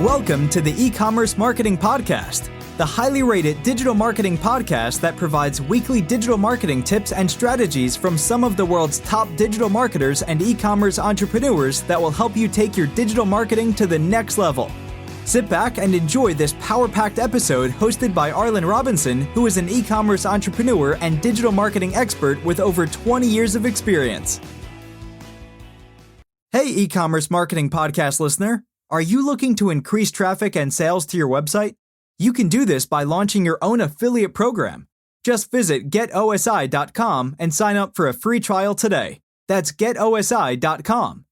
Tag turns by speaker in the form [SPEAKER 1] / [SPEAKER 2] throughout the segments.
[SPEAKER 1] Welcome to the E-commerce Marketing Podcast, the highly rated digital marketing podcast that provides weekly digital marketing tips and strategies from some of the world's top digital marketers and e-commerce entrepreneurs that will help you take your digital marketing to the next level. Sit back and enjoy this power-packed episode hosted by Arlen Robinson, who is an e-commerce entrepreneur and digital marketing expert with over 20 years of experience. Hey, E-commerce Marketing Podcast listener. Are you looking to increase traffic and sales to your website? You can do this by launching your own affiliate program. Just visit getosi.com and sign up for a free trial today. That's getosi.com.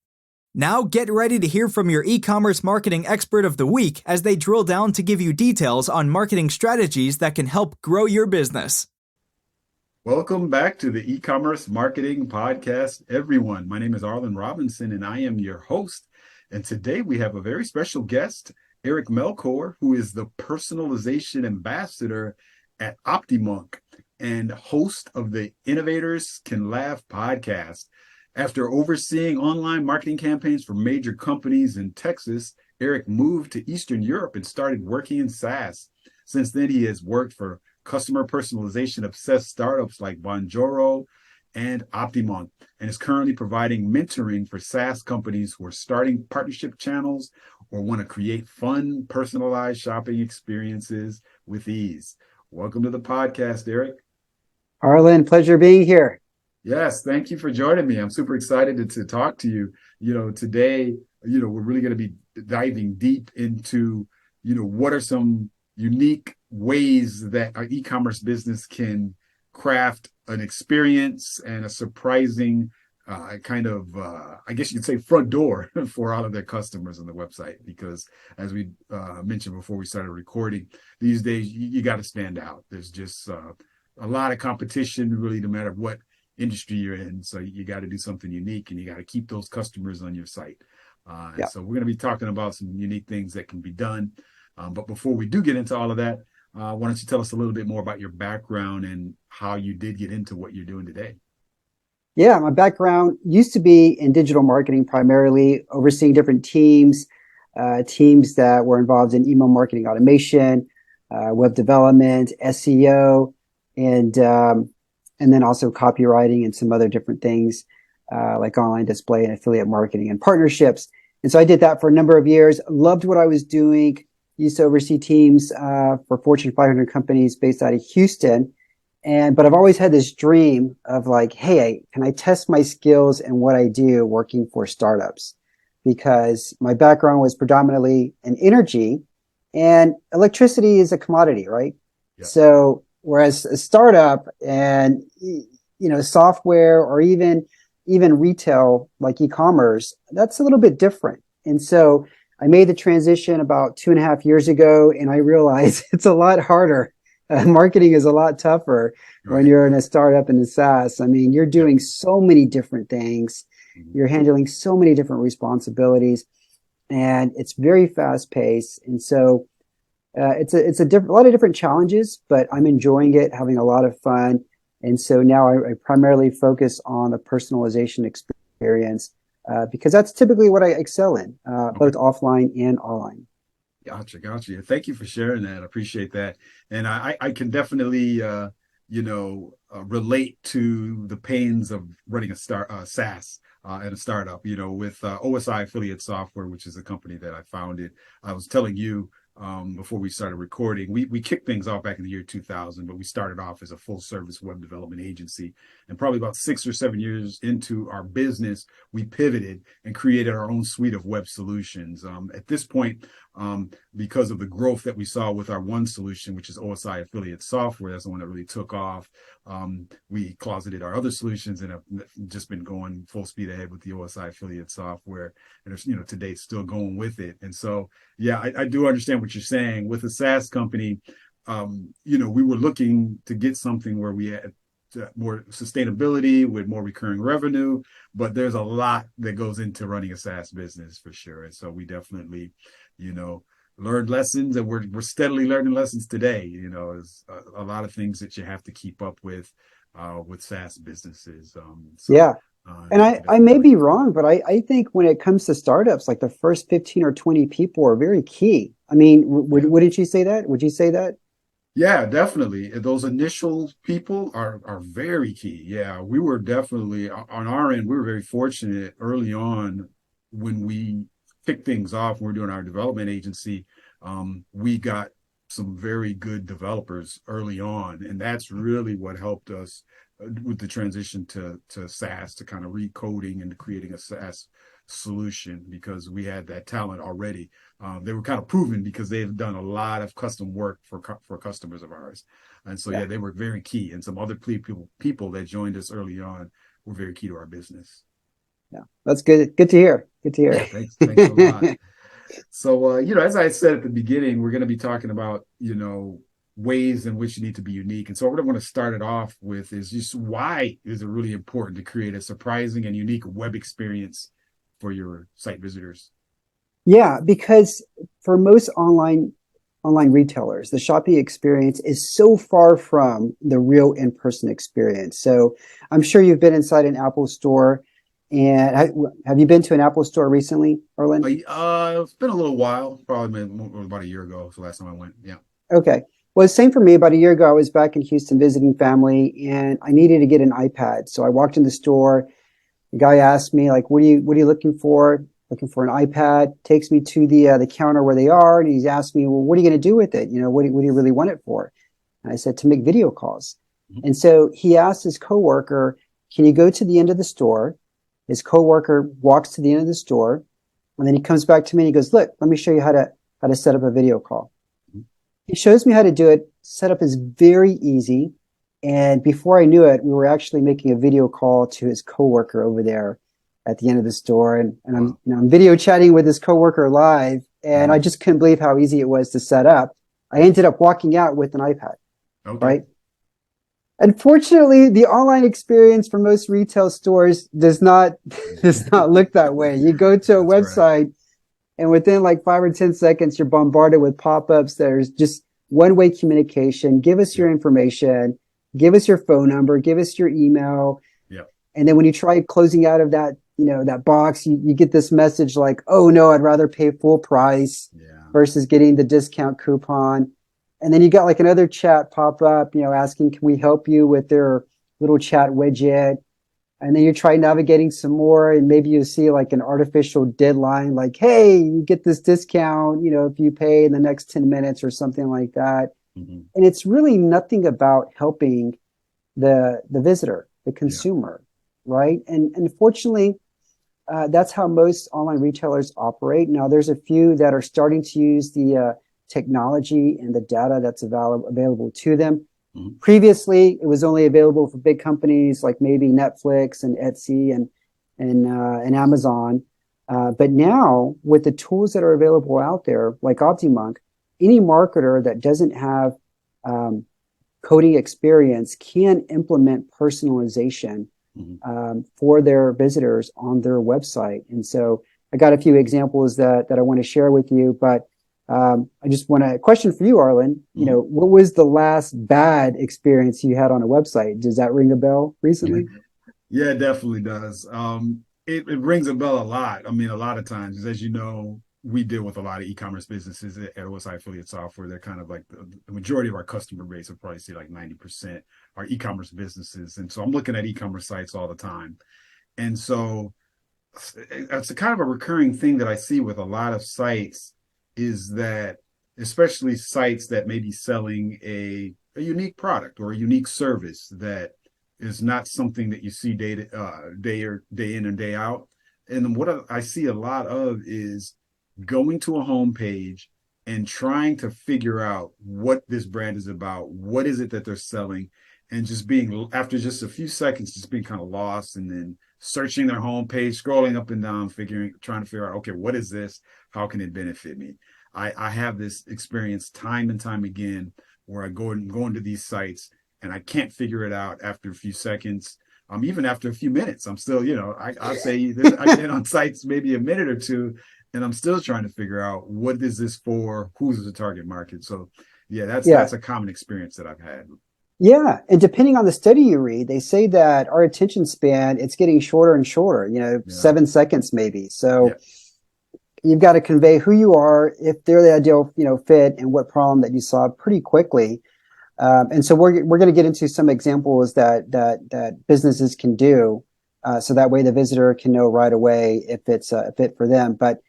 [SPEAKER 1] Now get ready to hear from your e-commerce marketing expert of the week as they drill down to give you details on marketing strategies that can help grow your business.
[SPEAKER 2] Welcome back to the E-commerce Marketing Podcast, everyone. My name is Arlen Robinson and I am your host. And today we have a very special guest, Eric Melchor, who is the Personalization Ambassador at OptiMonk and host of the Innovators Can Laugh podcast. After overseeing online marketing campaigns for major companies in Texas, Eric moved to Eastern Europe and started working in SaaS. Since then, he has worked for customer personalization-obsessed startups like Bonjoro and OptiMonk, and is currently providing mentoring for SaaS companies who are starting partnership channels or want to create fun, personalized shopping experiences with ease. Welcome to the podcast, Eric.
[SPEAKER 3] Arlen, pleasure being here.
[SPEAKER 2] Yes, thank you for joining me. I'm super excited to talk to you. Today, we're really going to be diving deep into, what are some unique ways that our e-commerce business can craft an experience and a surprising I guess you could say front door for all of their customers on the website. Because as we mentioned before we started recording, these days you got to stand out. There's just a lot of competition, really, no matter what industry you're in. So you got to do something unique and you got to keep those customers on your site. So we're going to be talking about some unique things that can be done. But before we do get into all of that, why don't you tell us a little bit more about your background and how you did get into what you're doing today?
[SPEAKER 3] Yeah, my background used to be in digital marketing, primarily overseeing different teams that were involved in email marketing automation, web development, SEO, and then also copywriting and some other different things like online display and affiliate marketing and partnerships. And so I did that for a number of years. Loved what I was doing. Used to oversee teams for Fortune 500 companies based out of Houston. But I've always had this dream of like, hey, can I test my skills and what I do working for startups? Because my background was predominantly in energy, and electricity is a commodity, right? Yeah. So whereas a startup and, software or even retail like e-commerce, that's a little bit different. And so I made the transition about 2.5 years ago, and I realized it's a lot harder. Marketing is a lot tougher when you're in a startup in the SaaS. I mean, you're doing so many different things. You're handling so many different responsibilities, and it's very fast paced. And so it's a lot of different challenges, but I'm enjoying it, having a lot of fun. And so now I primarily focus on the personalization experience. Because that's typically what I excel in, both offline and online.
[SPEAKER 2] Gotcha. Thank you for sharing that. I appreciate that. And I can definitely, relate to the pains of running a SaaS and a startup, with OSI Affiliate Software, which is a company that I founded. I was telling you before we started recording, we kicked things off back in the year 2000, but we started off as a full service web development agency. And probably about 6 or 7 years into our business, we pivoted and created our own suite of web solutions. At this point, because of the growth that we saw with our one solution, which is OSI Affiliate Software, that's the one that really took off. We closeted our other solutions and have just been going full speed ahead with the OSI Affiliate Software. And today it's still going with it. And so, yeah, I do understand what you're saying. With a SaaS company, we were looking to get something where we had more sustainability with more recurring revenue, but there's a lot that goes into running a SaaS business for sure. And so we definitely, learned lessons, and we're steadily learning lessons today. There's a lot of things that you have to keep up with SaaS businesses.
[SPEAKER 3] Yeah. And I may be wrong, but I think when it comes to startups, like the first 15 or 20 people are very key. I mean, wouldn't you say that? Would you say that?
[SPEAKER 2] Yeah, definitely. Those initial people are very key. Yeah, we were definitely on our end, we were very fortunate early on when we kicked things off, when we were doing our development agency. We got some very good developers early on, and that's really what helped us with the transition to SaaS, to kind of recoding and creating a SaaS solution, because we had that talent already. They were kind of proven because they've done a lot of custom work for customers of ours, and so yeah, they were very key. And some other people that joined us early on were very key to our business.
[SPEAKER 3] Yeah, that's good. Good to hear. Good to hear.
[SPEAKER 2] Yeah, thanks a lot. So as I said at the beginning, we're going to be talking about ways in which you need to be unique. And so what I want to start it off with is just, why is it really important to create a surprising and unique web experience for your site visitors?
[SPEAKER 3] Yeah, because for most online retailers, the shopping experience is so far from the real in-person experience. So I'm sure you've been inside an Apple store. And have you been to an Apple store recently, Arlen?
[SPEAKER 2] It's been a little while, probably about a year ago. Was the last time I went. Yeah.
[SPEAKER 3] Okay. Well, same for me. About a year ago, I was back in Houston visiting family, and I needed to get an iPad. So I walked in the store. The guy asked me, like, what are you looking for? Looking for an iPad. Takes me to the counter where they are, and he's asked me, well, what are you going to do with it? What do you really want it for? And I said, to make video calls. Mm-hmm. And so he asked his coworker, can you go to the end of the store? His coworker walks to the end of the store, and then he comes back to me and he goes, look, let me show you how to set up a video call. Mm-hmm. He shows me how to do it. Setup is very easy. And before I knew it, we were actually making a video call to his coworker over there at the end of the store. And I'm video chatting with his coworker live. And I just couldn't believe how easy it was to set up. I ended up walking out with an iPad, right? Unfortunately, the online experience for most retail stores does not look that way. You go to a website, and within like 5 or 10 seconds, you're bombarded with pop-ups. There's just one-way communication. Give us your information. Give us your phone number. Give us your email. Yeah. And then when you try closing out of that, that box, you get this message like, oh no, I'd rather pay full price versus getting the discount coupon. And then you got like another chat pop up, asking, can we help you with their little chat widget? And then you try navigating some more, and maybe you see like an artificial deadline, like, hey, you get this discount, if you pay in the next 10 minutes or something like that. Mm-hmm. And it's really nothing about helping the visitor, the consumer, right? And unfortunately, that's how most online retailers operate. Now, there's a few that are starting to use the technology and the data that's available to them. Mm-hmm. Previously, it was only available for big companies like maybe Netflix and Etsy and Amazon. But now, with the tools that are available out there, like OptiMonk, any marketer that doesn't have coding experience can implement personalization for their visitors on their website. And so I got a few examples that I want to share with you, but I just want to question for you, Arlen. What was the last bad experience you had on a website? Does that ring a bell recently?
[SPEAKER 2] Yeah, it definitely does. It rings a bell a lot. I mean, a lot of times, as you know, we deal with a lot of e-commerce businesses at OSI Affiliate Software. They're kind of like the majority of our customer base, would probably say like 90% are e-commerce businesses. And so I'm looking at e-commerce sites all the time. And so it's a kind of a recurring thing that I see with a lot of sites, is that especially sites that may be selling a unique product or a unique service that is not something that you see day in and day out. And what I see a lot of is going to a homepage and trying to figure out what this brand is about, what is it that they're selling, and just being, after just a few seconds, just being kind of lost, and then searching their homepage, scrolling up and down, trying to figure out, okay, what is this? How can it benefit me? I have this experience time and time again where I go into these sites and I can't figure it out after a few seconds. Even after a few minutes, I'm still, I say this, I've been on sites maybe a minute or two, and I'm still trying to figure out, what is this for? Who's the target market? So that's a common experience that I've had.
[SPEAKER 3] Yeah. And depending on the study you read, they say that our attention span, it's getting shorter and shorter,
[SPEAKER 2] Yeah.
[SPEAKER 3] 7 seconds maybe.
[SPEAKER 2] Yeah.
[SPEAKER 3] So you've got to convey who you are, if they're the ideal, fit, and what problem that you solve pretty quickly. And so we're going to get into some examples that businesses can do, so that way the visitor can know right away if it's a fit for them. But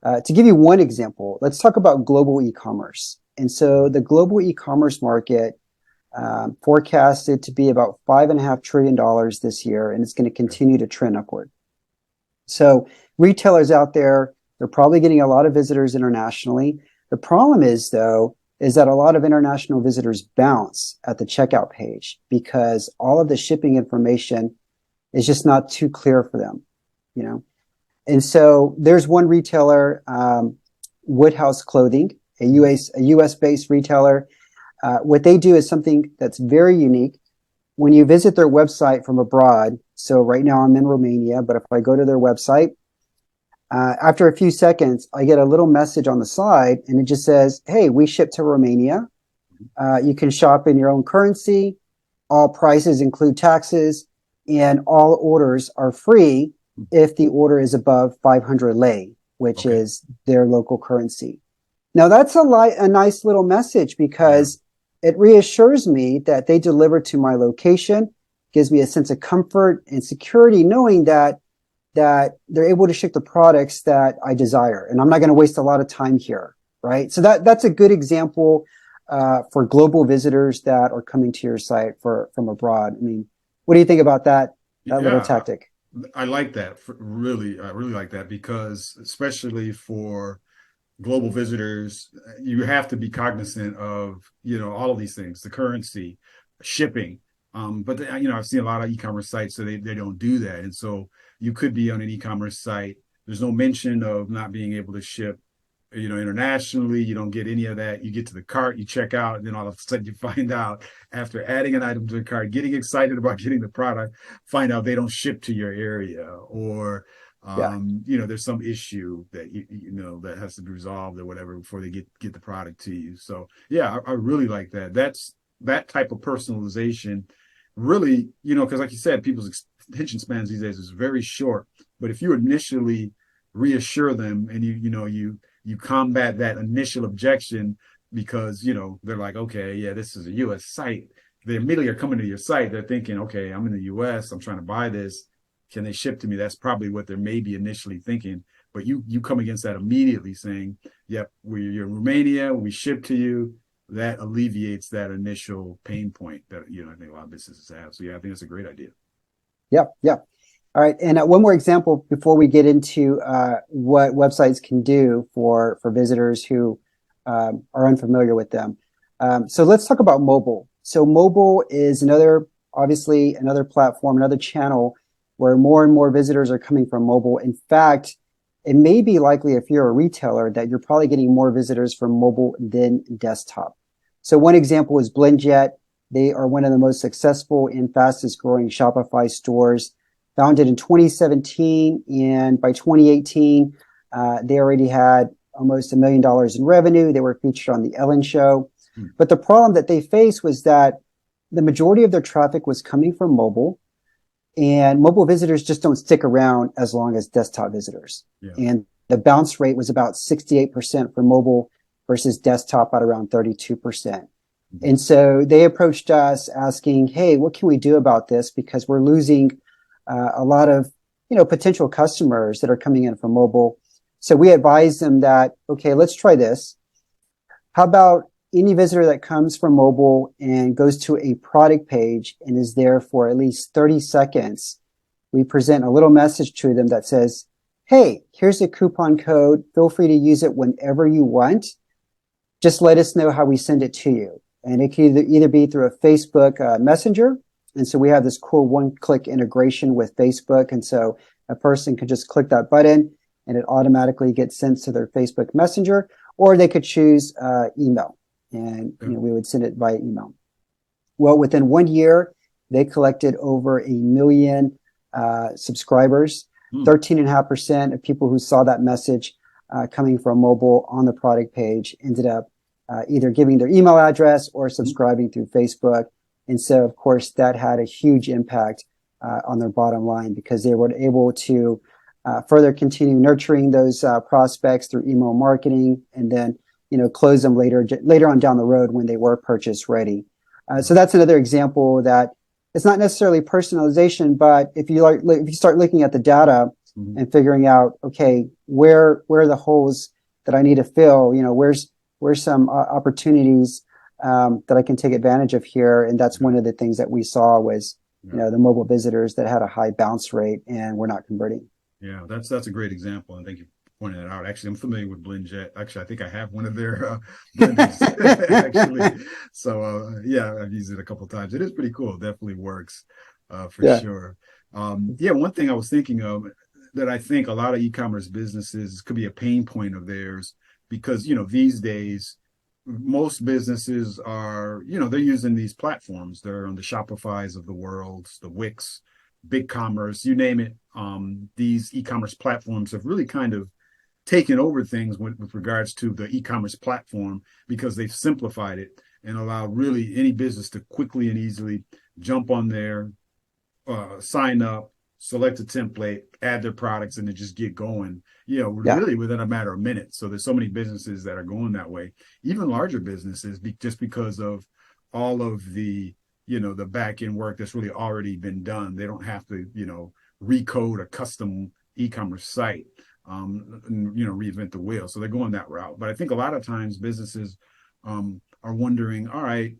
[SPEAKER 3] to give you one example, let's talk about global e-commerce. And so the global e-commerce market forecasted to be about $5.5 trillion this year, and it's going to continue to trend upward. So retailers out there, they're probably getting a lot of visitors internationally. The problem is, though, is that a lot of international visitors bounce at the checkout page because all of the shipping information is just not too clear for them. And so there's one retailer, Woodhouse Clothing, a US based retailer. What they do is something that's very unique. When you visit their website from abroad, so right now I'm in Romania, but if I go to their website, after a few seconds, I get a little message on the side, and it just says, "Hey, we ship to Romania. You can shop in your own currency. All prices include taxes, and all orders are free if the order is above 500 lei, which is their local currency." Now, that's a nice little message because it reassures me that they deliver to my location, gives me a sense of comfort and security, knowing that they're able to ship the products that I desire. And I'm not going to waste a lot of time here, right? So that's a good example for global visitors that are coming to your site from abroad. I mean, what do you think about that little tactic?
[SPEAKER 2] I like that. Really, I really like that because especially for global visitors, you have to be cognizant of, all of these things, the currency, shipping. But I've seen a lot of e-commerce sites, so they don't do that. And so you could be on an e-commerce site. There's no mention of not being able to ship, internationally. You don't get any of that. You get to the cart, you check out, and then all of a sudden you find out after adding an item to the cart, getting excited about getting the product, find out they don't ship to your area, or there's some issue that that has to be resolved or whatever before they get the product to you. So yeah, I really like that. That's that type of personalization. Really, because like you said, people's attention spans these days is very short. But if you initially reassure them and you combat that initial objection because they're like, okay, yeah, this is a U.S. site. They immediately are coming to your site. They're thinking, okay, I'm in the U.S. I'm trying to buy this. Can they ship to me? That's probably what they're maybe initially thinking. But you come against that immediately saying, yep, you're in Romania, we ship to you. That alleviates that initial pain point that I think a lot of businesses have. So yeah, I think that's a great idea.
[SPEAKER 3] Yep. All right. And one more example before we get into what websites can do for visitors who are unfamiliar with them. So let's talk about mobile. So mobile is obviously another platform, another channel where more and more visitors are coming from mobile. In fact, it may be likely if you're a retailer that you're probably getting more visitors from mobile than desktop. So one example is BlendJet. They are one of the most successful and fastest growing Shopify stores, founded in 2017. And by 2018, they already had almost $1 million in revenue. They were featured on the Ellen Show. But the problem that they faced was that the majority of their traffic was coming from mobile. And mobile visitors just don't stick around as long as desktop visitors. Yeah. And the bounce rate was about 68% for mobile versus desktop at around 32%. And so they approached us asking, hey, what can we do about this? Because we're losing a lot of, potential customers that are coming in from mobile. So we advised them that, okay, let's try this. How about any visitor that comes from mobile and goes to a product page and is there for at least 30 seconds, we present a little message to them that says, hey, here's a coupon code. Feel free to use it whenever you want. Just let us know how we send it to you. And it can either be through a Facebook Messenger. And so we have this cool one-click integration with Facebook. And so a person could just click that button and it automatically gets sent to their Facebook Messenger, or they could choose email. And we would send it via email. Well, within 1 year, they collected over 1 million subscribers. 13.5% of people who saw that message coming from mobile on the product page ended up either giving their email address or subscribing through Facebook. And so, of course, that had a huge impact on their bottom line because they were able to further continue nurturing those prospects through email marketing, and then close them later on down the road when they were purchase ready. So that's another example that it's not necessarily personalization, but if you start looking at the data and figuring out, okay, where are the holes that I need to fill? Where's some opportunities that I can take advantage of here, and that's one of the things that we saw was the mobile visitors that had a high bounce rate and were not converting.
[SPEAKER 2] Yeah, that's a great example, and thank you for pointing that out. Actually, I'm familiar with BlendJet. Actually, I think I have one of their blenders actually. So yeah, I've used it a couple of times. It is pretty cool. It definitely works for sure. Yeah, one thing I was thinking of that I think a lot of e-commerce businesses could be a pain point of theirs, because these days most businesses are they're using these platforms. They're on the Shopify's of the world, the Wix, BigCommerce, you name it. These e-commerce platforms have really kind of taken over things with regards to the e-commerce platform, because they've simplified it and allowed really any business to quickly and easily jump on there, sign up, select a template, add their products, and then just get going, really within a matter of minutes. So there's so many businesses that are going that way, even larger businesses, just because of all of the the back end work that's really already been done. They don't have to, recode a custom e-commerce site, and, reinvent the wheel. So they're going that route. But I think a lot of times businesses are wondering, all right,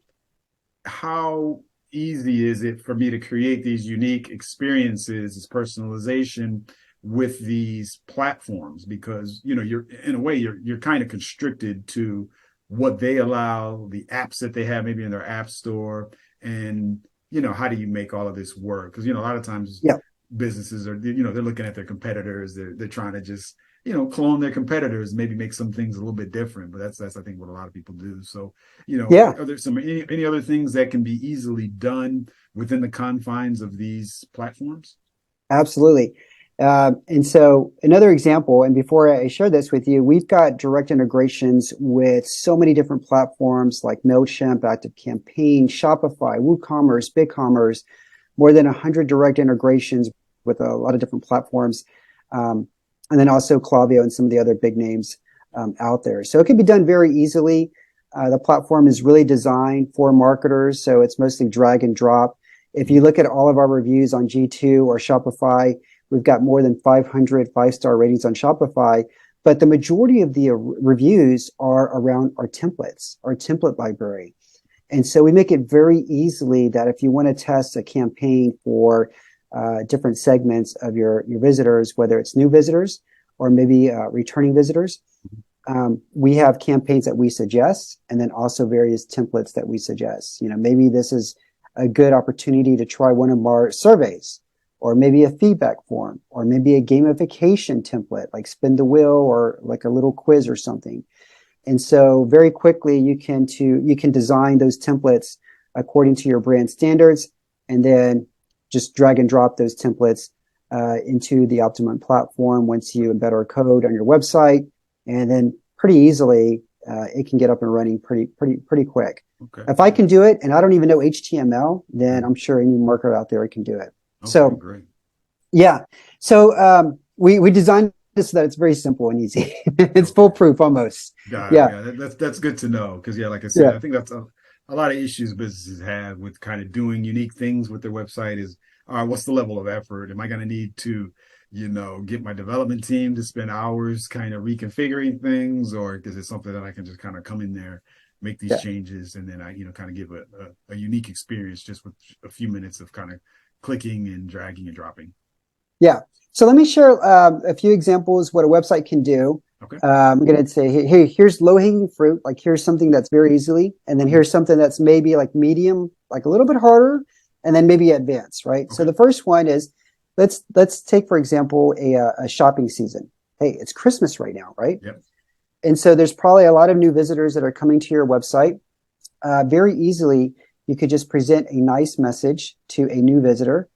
[SPEAKER 2] how easy is it for me to create these unique experiences, this personalization with these platforms? Because, you're in a way, you're kind of constricted to what they allow, the apps that they have maybe in their app store. And, how do you make all of this work? Because, a lot of times businesses are, they're looking at their competitors. They're trying to just, clone their competitors, maybe make some things a little bit different. But that's I think what a lot of people do. So, are there any other things that can be easily done within the confines of these platforms?
[SPEAKER 3] Absolutely. And so another example, and before I share this with you, we've got direct integrations with so many different platforms like MailChimp, ActiveCampaign, Shopify, WooCommerce, BigCommerce, more than 100 direct integrations with a lot of different platforms. And then also Klaviyo and some of the other big names out there. So it can be done very easily. The platform is really designed for marketers, so it's mostly drag and drop. If you look at all of our reviews on G2 or Shopify, we've got more than 500 five-star ratings on Shopify, but the majority of the reviews are around our templates, our template library. And so we make it very easily that if you want to test a campaign for different segments of your visitors, whether it's new visitors or maybe returning visitors, we have campaigns that we suggest, and then also various templates that we suggest. Maybe this is a good opportunity to try one of our surveys, or maybe a feedback form, or maybe a gamification template like spin the wheel or like a little quiz or something. And so very quickly you can design those templates according to your brand standards, and then just drag and drop those templates into the OptiMonk platform once you embed our code on your website, and then pretty easily it can get up and running pretty quick.
[SPEAKER 2] Okay.
[SPEAKER 3] If I can do it and I don't even know HTML, then I'm sure any marketer out there can do it.
[SPEAKER 2] Okay,
[SPEAKER 3] so
[SPEAKER 2] great.
[SPEAKER 3] Yeah. So we designed this so that it's very simple and easy. It's foolproof almost.
[SPEAKER 2] Got it. Yeah, that's good to know, because like I said, I think that's a lot of issues businesses have with kind of doing unique things with their website is, all right, what's the level of effort? Am I going to need to, get my development team to spend hours kind of reconfiguring things, or is it something that I can just kind of come in there, make these changes, and then I, kind of give a unique experience just with a few minutes of kind of clicking and dragging and dropping?
[SPEAKER 3] Yeah. So let me share a few examples what a website can do.
[SPEAKER 2] Okay.
[SPEAKER 3] I'm going to say, hey, here's low-hanging fruit. Like here's something that's very easily, and then here's something that's maybe like medium, like a little bit harder, and then maybe advanced, right? Okay. So the first one is, let's take, for example, a shopping season. Hey, it's Christmas right now, right?
[SPEAKER 2] Yep.
[SPEAKER 3] And so there's probably a lot of new visitors that are coming to your website. Very easily, you could just present a nice message to a new visitor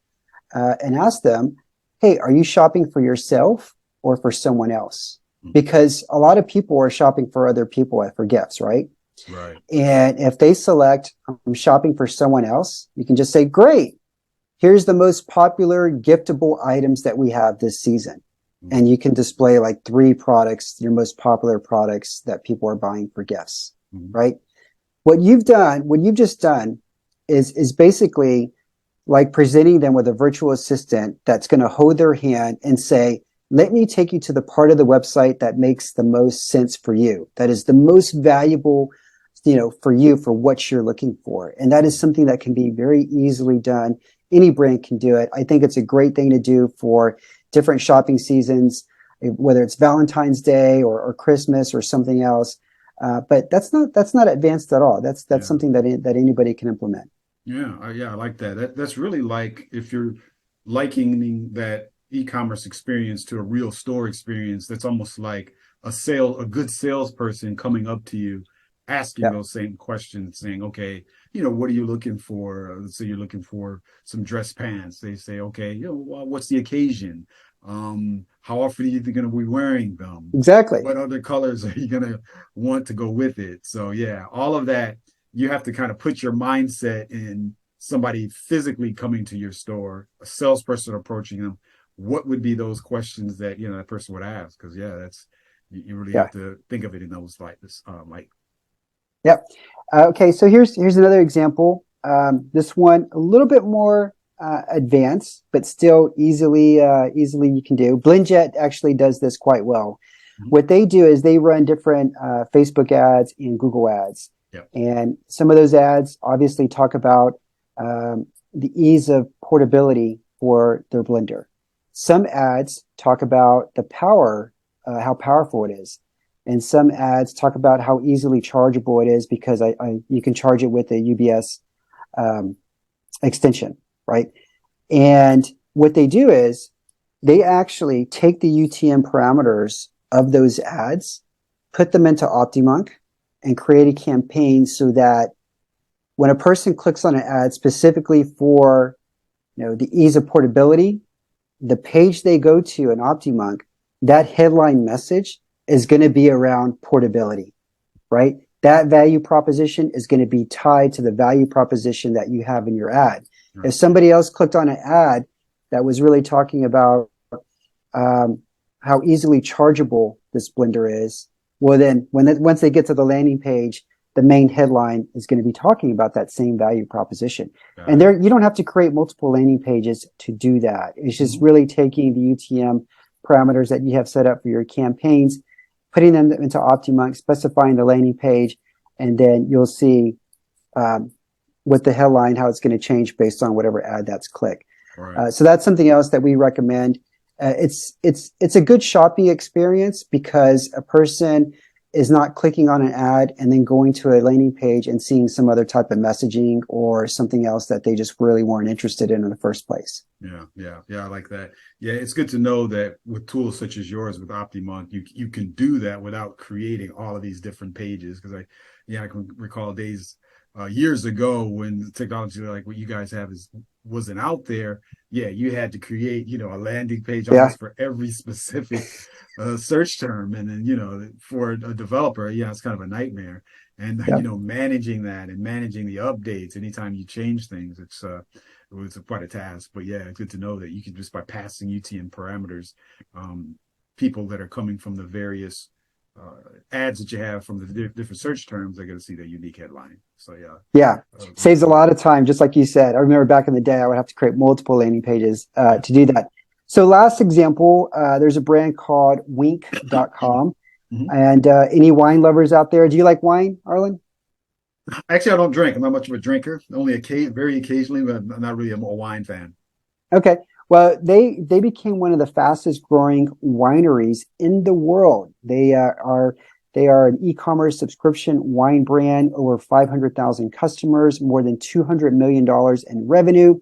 [SPEAKER 3] and ask them, hey, are you shopping for yourself or for someone else? Because a lot of people are shopping for other people for gifts, right?
[SPEAKER 2] Right.
[SPEAKER 3] And if they select I'm shopping for someone else, you can just say, great, here's the most popular giftable items that we have this season.
[SPEAKER 2] Mm-hmm.
[SPEAKER 3] And you can display like 3 products, your most popular products that people are buying for gifts,
[SPEAKER 2] Mm-hmm.
[SPEAKER 3] right? What you've just done is basically like presenting them with a virtual assistant that's going to hold their hand and say, let me take you to the part of the website that makes the most sense for you. That is the most valuable, for you, for what you're looking for. And that is something that can be very easily done. Any brand can do it. I think it's a great thing to do for different shopping seasons, whether it's Valentine's Day or Christmas or something else. But that's not advanced at all. That's something that anybody can implement.
[SPEAKER 2] Yeah, I like that. That's really like if you're likening that e-commerce experience to a real store experience. That's almost like a good salesperson coming up to you, asking
[SPEAKER 3] Yeah.
[SPEAKER 2] those same questions, saying, "Okay, what are you looking for?" Let's say you're looking for some dress pants. They say, "Okay, what's the occasion? How often are you going to be wearing them?
[SPEAKER 3] Exactly.
[SPEAKER 2] What other colors are you going to want to go with it?" So yeah, all of that you have to kind of put your mindset in somebody physically coming to your store, a salesperson approaching them. What would be those questions that that person would ask? Because that's you really
[SPEAKER 3] Yeah.
[SPEAKER 2] have to think of it in those like this, Mike.
[SPEAKER 3] Yep. Okay. So here's another example. This one a little bit more advanced, but still easily you can do. Blendjet actually does this quite well.
[SPEAKER 2] Mm-hmm.
[SPEAKER 3] What they do is they run different Facebook ads and Google ads.
[SPEAKER 2] Yep.
[SPEAKER 3] And some of those ads obviously talk about the ease of portability for their blender. Some ads talk about the power, how powerful it is. And some ads talk about how easily chargeable it is because you can charge it with a UBS extension, right? And what they do is they actually take the UTM parameters of those ads, put them into OptiMonk, and create a campaign so that when a person clicks on an ad specifically for the ease of portability, the page they go to in OptiMonk, that headline message is going to be around portability, right? That value proposition is going to be tied to the value proposition that you have in your ad. Right. If somebody else clicked on an ad that was really talking about how easily chargeable this blender is, well, then once they get to the landing page, the main headline is going to be talking about that same value proposition. And there, you don't have to create multiple landing pages to do that. It's just really taking the UTM parameters that you have set up for your campaigns, putting them into OptiMonk, specifying the landing page, and then you'll see with the headline how it's going to change based on whatever ad that's clicked. Right. So that's something else that we recommend. It's a good shopping experience because a person is not clicking on an ad and then going to a landing page and seeing some other type of messaging or something else that they just really weren't interested in the first place.
[SPEAKER 2] Yeah, I like that. Yeah, it's good to know that with tools such as yours with OptiMonk, you can do that without creating all of these different pages. Because I can recall days years ago when the technology like what you guys have wasn't out there. Yeah, you had to create a landing page almost for every specific search term, and then for a developer, it's kind of a nightmare. And managing that and managing the updates anytime you change things, it's quite a task. But yeah, it's good to know that you can just by passing UTM parameters, people that are coming from the various ads that you have from the different search terms are going to see the unique headline. So
[SPEAKER 3] saves a lot of time. Just like you said, I remember back in the day, I would have to create multiple landing pages to do that. So last example, there's a brand called wink.com. And any wine lovers out there? Do you like wine, Arlen?
[SPEAKER 2] Actually, I don't drink. I'm not much of a drinker. Only very occasionally, but I'm not really a wine fan.
[SPEAKER 3] Okay. Well, they became one of the fastest growing wineries in the world. They are an e-commerce subscription wine brand, over 500,000 customers, more than $200 million in revenue.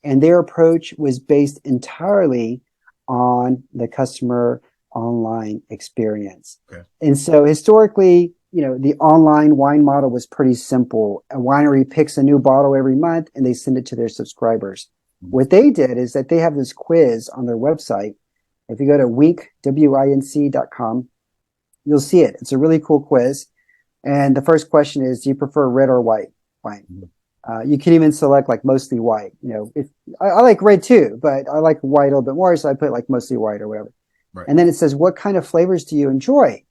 [SPEAKER 3] And their approach was based entirely on the customer online experience. Okay. And so historically, the online wine model was pretty simple. A winery picks a new bottle every month and they send it to their subscribers. What they did is that they have this quiz on their website. If you go to wink.com, you'll see it. It's a really cool quiz. And the first question is, do you prefer red or white wine?
[SPEAKER 2] Mhm.
[SPEAKER 3] You can even select like mostly white. If I like red too, but I like white a little bit more, so I put like mostly white or whatever.
[SPEAKER 2] Right.
[SPEAKER 3] And then it says, what kind of flavors do you enjoy?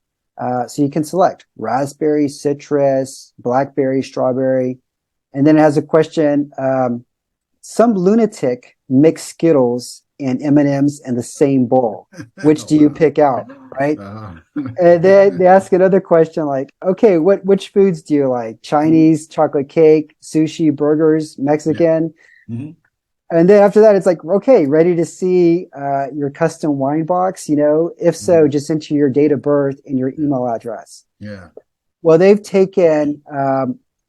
[SPEAKER 3] So you can select raspberry, citrus, blackberry, strawberry. And then it has a question. Some lunatic mix Skittles and M&Ms in the same bowl. Which
[SPEAKER 2] Oh,
[SPEAKER 3] do you
[SPEAKER 2] wow.
[SPEAKER 3] pick out? Right.
[SPEAKER 2] Uh,
[SPEAKER 3] And then they ask another question like, okay, which foods do you like? Chinese, chocolate cake, sushi, burgers,
[SPEAKER 2] yeah.
[SPEAKER 3] Mexican?
[SPEAKER 2] Hmm.
[SPEAKER 3] And then after that, it's like, okay, ready to see your custom wine box? If so,
[SPEAKER 2] Hmm.
[SPEAKER 3] just enter your date of birth and your
[SPEAKER 2] Yeah.
[SPEAKER 3] email address.
[SPEAKER 2] Yeah.
[SPEAKER 3] Well, they've taken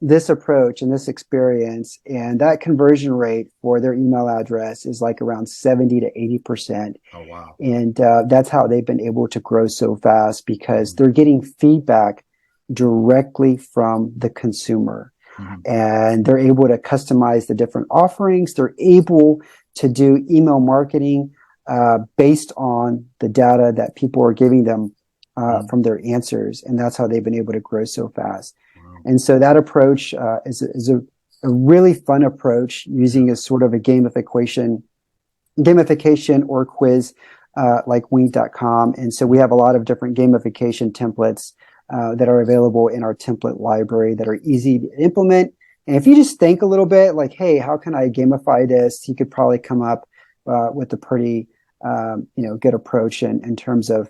[SPEAKER 3] this approach and this experience, and that conversion rate for their email address is like around 70 to 80%.
[SPEAKER 2] Oh, wow.
[SPEAKER 3] And that's how they've been able to grow so fast because
[SPEAKER 2] Hmm.
[SPEAKER 3] they're getting feedback directly from the consumer,
[SPEAKER 2] Hmm.
[SPEAKER 3] and they're able to customize the different offerings. They're able to do email marketing based on the data that people are giving them
[SPEAKER 2] Hmm.
[SPEAKER 3] from their answers. And that's how they've been able to grow so fast.
[SPEAKER 2] Wow.
[SPEAKER 3] And so that approach is a really fun approach
[SPEAKER 2] Yeah.
[SPEAKER 3] using a sort of a gamification or quiz like wink.com. And so we have a lot of different gamification templates that are available in our template library that are easy to implement. And if you just think a little bit like, hey, how can I gamify this? You could probably come up with a pretty good approach in terms of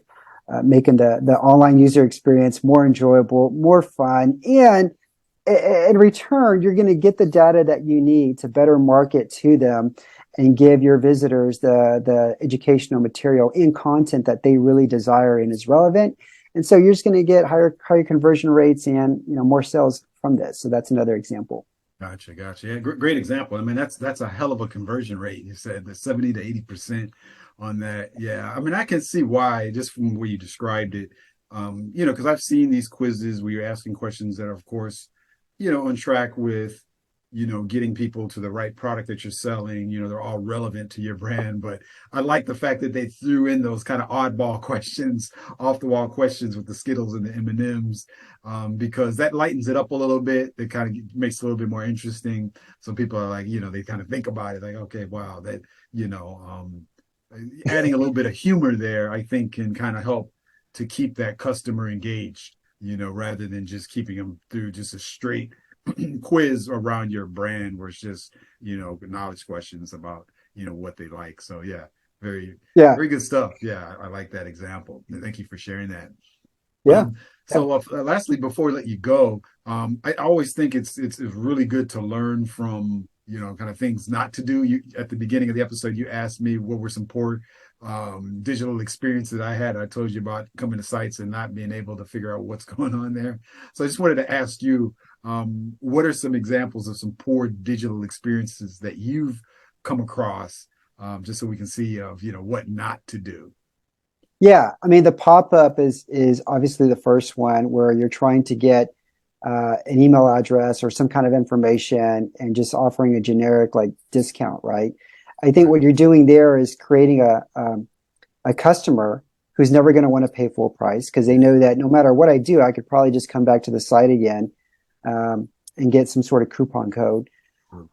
[SPEAKER 3] making the online user experience more enjoyable, more fun, and in return, you're going to get the data that you need to better market to them and give your visitors the educational material and content that they really desire and is relevant. And so you're just going to get higher conversion rates and more sales from this. So that's another example.
[SPEAKER 2] Gotcha, gotcha. Yeah, great example. I mean, that's a hell of a conversion rate. You said the 70 to 80% on that. Yeah, I mean, I can see why just from the way you described it. Because I've seen these quizzes where you're asking questions that are, of course, on track with, getting people to the right product that you're selling. They're all relevant to your brand. But I like the fact that they threw in those kind of oddball questions, off the wall questions with the Skittles and the M&Ms, because that lightens it up a little bit. It kind of makes it a little bit more interesting. So people are like, they kind of think about it like, okay, wow, that, adding a little bit of humor there, I think can kind of help to keep that customer engaged, rather than just keeping them through just a straight quiz around your brand where it's just, knowledge questions about, what they like. So yeah, very,
[SPEAKER 3] Yeah.
[SPEAKER 2] very good stuff. Yeah, I like that example. Thank you for sharing that.
[SPEAKER 3] Yeah. Yeah.
[SPEAKER 2] So lastly, before we let you go, I always think it's really good to learn from kind of things not to do. You at the beginning of the episode, you asked me what were some poor digital experiences that I had. I told you about coming to sites and not being able to figure out what's going on there. So I just wanted to ask you, what are some examples of some poor digital experiences that you've come across, just so we can see of what not to do.
[SPEAKER 3] Yeah, I mean the pop-up is obviously the first one where you're trying to get an email address or some kind of information and just offering a generic like discount, right? I think
[SPEAKER 2] Right.
[SPEAKER 3] what you're doing there is creating a customer who's never going to want to pay full price because they
[SPEAKER 2] Yeah.
[SPEAKER 3] know that no matter what I do, I could probably just come back to the site again and get some sort of coupon code.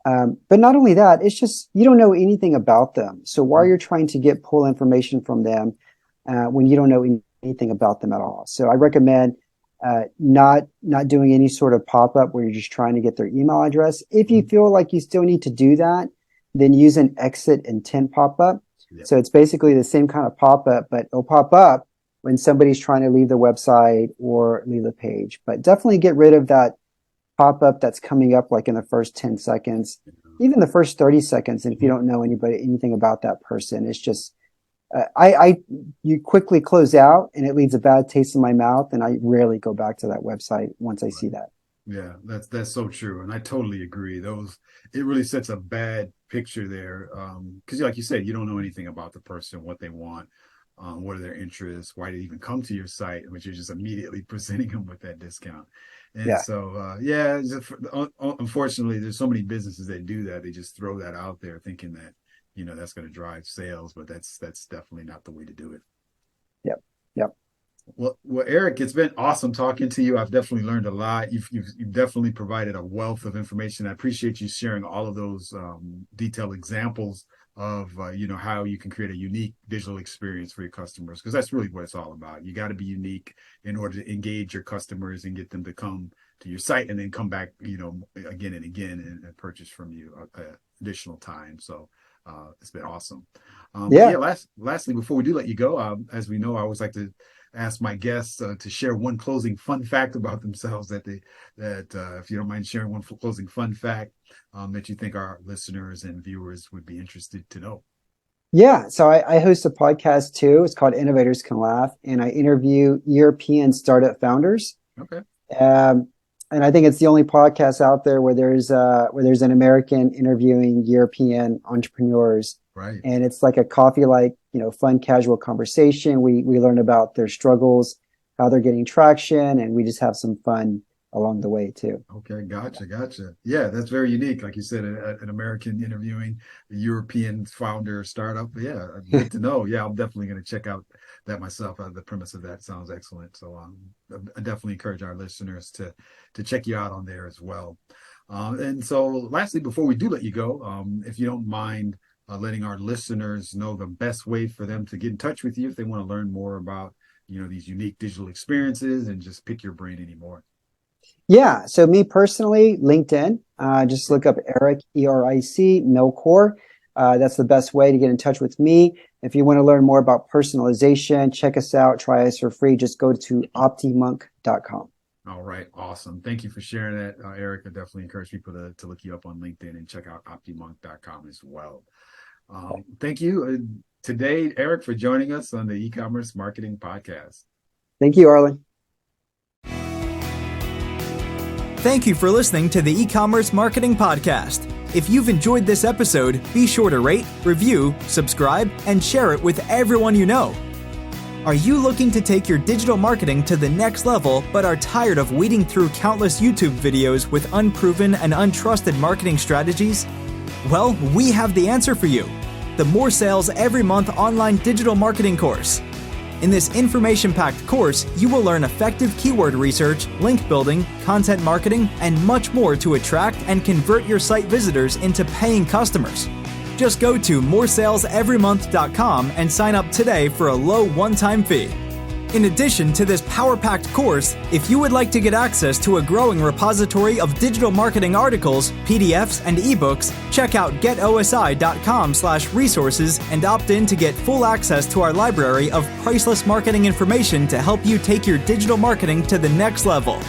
[SPEAKER 3] But not only that, it's just you don't know anything about them. So while you're trying to pull information from them, when you don't know anything about them at all. So I recommend not doing any sort of pop-up where you're just trying to get their email address. If you feel like you still need to do that, then use an exit intent pop-up.
[SPEAKER 2] Yeah.
[SPEAKER 3] So it's basically the same kind of pop-up, but it'll pop up when somebody's trying to leave the website or leave the page. But definitely get rid of that pop-up that's coming up like in the first 10 seconds, even the first 30 seconds. And if you don't know anything about that person, it's just you quickly close out and it leaves a bad taste in my mouth, and I rarely go back to that website once I see that.
[SPEAKER 2] Yeah, that's so true, and I totally agree. It really sets a bad picture there, because like you said, you don't know anything about the person, what they want, what are their interests, why they even come to your site, which you're just immediately presenting them with that discount. And
[SPEAKER 3] Yeah.
[SPEAKER 2] so, unfortunately, there's so many businesses that do that. They just throw that out there, thinking that that's going to drive sales, but that's definitely not the way to do it.
[SPEAKER 3] Yep. Yep.
[SPEAKER 2] Well, Eric, it's been awesome talking to you. I've definitely learned a lot. You've definitely provided a wealth of information. I appreciate you sharing all of those detailed examples of how you can create a unique digital experience for your customers, because that's really what it's all about. You got to be unique in order to engage your customers and get them to come to your site and then come back, again and again and purchase from you additional time. So it's been awesome. Lastly, before we do let you go, as we know, I always like to ask my guests to share one closing fun fact about themselves that if you don't mind sharing one closing fun fact that you think our listeners and viewers would be interested to know.
[SPEAKER 3] Yeah, so I host a podcast too. It's called Innovators Can Laugh, and I interview European startup founders.
[SPEAKER 2] Okay.
[SPEAKER 3] And I think it's the only podcast out there where there's an American interviewing European entrepreneurs.
[SPEAKER 2] Right.
[SPEAKER 3] And it's like a fun, casual conversation. We learn about their struggles, how they're getting traction, and we just have some fun along the way too.
[SPEAKER 2] Okay, gotcha. Yeah, that's very unique. Like you said, an American interviewing a European founder startup. Yeah, good to know. Yeah, I'm definitely going to check out that myself. The premise of that sounds excellent. So I definitely encourage our listeners to check you out on there as well. And so lastly, before we do let you go, if you don't mind letting our listeners know the best way for them to get in touch with you if they want to learn more about, these unique digital experiences and just pick your brain anymore.
[SPEAKER 3] Yeah. So me personally, LinkedIn, just look up Eric, ERIC, Melchor. That's the best way to get in touch with me. If you want to learn more about personalization, check us out, try us for free. Just go to OptiMonk.com.
[SPEAKER 2] All right. Awesome. Thank you for sharing that, Eric. I definitely encourage people to look you up on LinkedIn and check out OptiMonk.com as well. Thank you today, Eric, for joining us on the E-commerce Marketing Podcast.
[SPEAKER 3] Thank you, Arlen.
[SPEAKER 1] Thank you for listening to the E-commerce Marketing Podcast. If you've enjoyed this episode, be sure to rate, review, subscribe, and share it with everyone you know. Are you looking to take your digital marketing to the next level but are tired of weeding through countless YouTube videos with unproven and untrusted marketing strategies? Well, we have the answer for you. The More Sales Every Month online digital marketing course. In this information-packed course, you will learn effective keyword research, link building, content marketing, and much more to attract and convert your site visitors into paying customers. Just go to moresaleseverymonth.com and sign up today for a low one-time fee. In addition to this power-packed course, if you would like to get access to a growing repository of digital marketing articles, PDFs, and ebooks, check out getosi.com/resources and opt in to get full access to our library of priceless marketing information to help you take your digital marketing to the next level.